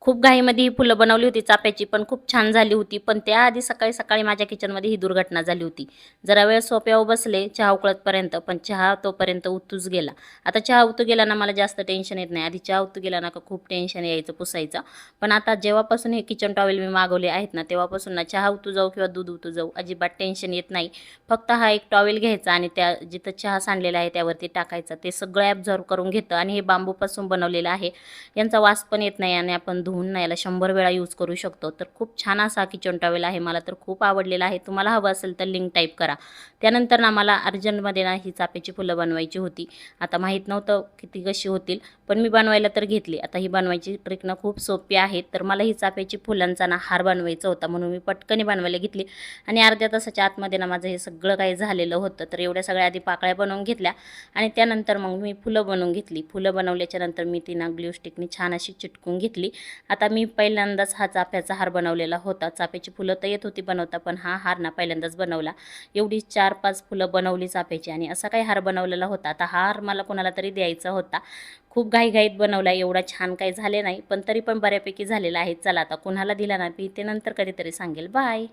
खूप घाईमध्ये ही फुलं बनवली होती चाफ्याची, पण खूप छान झाली होती. पण त्याआधी सकाळी-सकाळी माझ्या किचनमध्ये ही दुर्घटना झाली होती. जरा वेळ सोफ्यावर बसले चहा उकळतपर्यंत, पण चहा तोपर्यंत उतूच गेला. आता चहा उतू गेला ना मला जास्त टेन्शन येत नाही. आधी चहा उतू गेला ना का खूप टेन्शन यायचं पुसायचं. पण आता जेव्हापासून हे किचन टॉवेल मी मागवले आहेत ना, तेव्हापासून ना चहा उतू जाऊ किंवा दूध उतू जाऊ अजिबात टेन्शन येत नाही. फक्त हा एक टॉवेल घ्यायचा आणि त्या जिथं चहा सांडलेला आहे त्यावरती टाकायचा. ते सगळं ॲब्झॉर्ब करून घेतं आणि हे बांबूपासून बनवलेलं आहे. यांचा वास पण येत नाही आणि आपण धुवून नाही याला 100 वेळा यूज करू शकतो. तर खूप छान असा किचन टॉवेल आहे. मला तर खूप आवडलेला आहे. तुम्हाला हवं असेल तर लिंक टाईप करा. त्यानंतर ना मला अर्जंटमध्ये ना ही चाफ्याची फुलं बनवायची होती. आता माहीत नव्हतं किती कशी होतील, पण मी बनवायला तर घेतली. आता ही बनवायची ट्रिक ना खूप सोपी आहे. तर मला ही चाफ्याची फुलांचा ना हार बनवायचा होता म्हणून मी पटकन बनवायला घेतली आणि अर्ध्या तासाच्या आतमध्ये ना माझं हे सगळं काही झालेलं होतं. तर एवढ्या सगळ्या आधी पाकळ्या बनवून घेतल्या आणि त्यानंतर मग मी फुलं बनवून घेतली. फुलं बनवल्याच्या नंतर मी ती ना ग्लू स्टिकनी छान अशी चिटकून घेतली. आता मी पहिल्यांदाच हा चाफ्याचा हार बनवलेला होता. चाफ्याची फुलं तर येत होती बनवता, पण हा हार ना पहिल्यांदाच बनवला. एवढी 4-5 फुलं बनवली चाफ्याची आणि असा काही हार बनवलेला होता. आता हा हार मला कोणाला तरी द्यायचा होता. खूप घाईघाईत बनवला, एवढा छान काही झाले नाही, पण तरी पण बऱ्यापैकी झालेला आहे. चला आता कुणाला दिला ना मी ते नंतर कधीतरी सांगेल. बाय.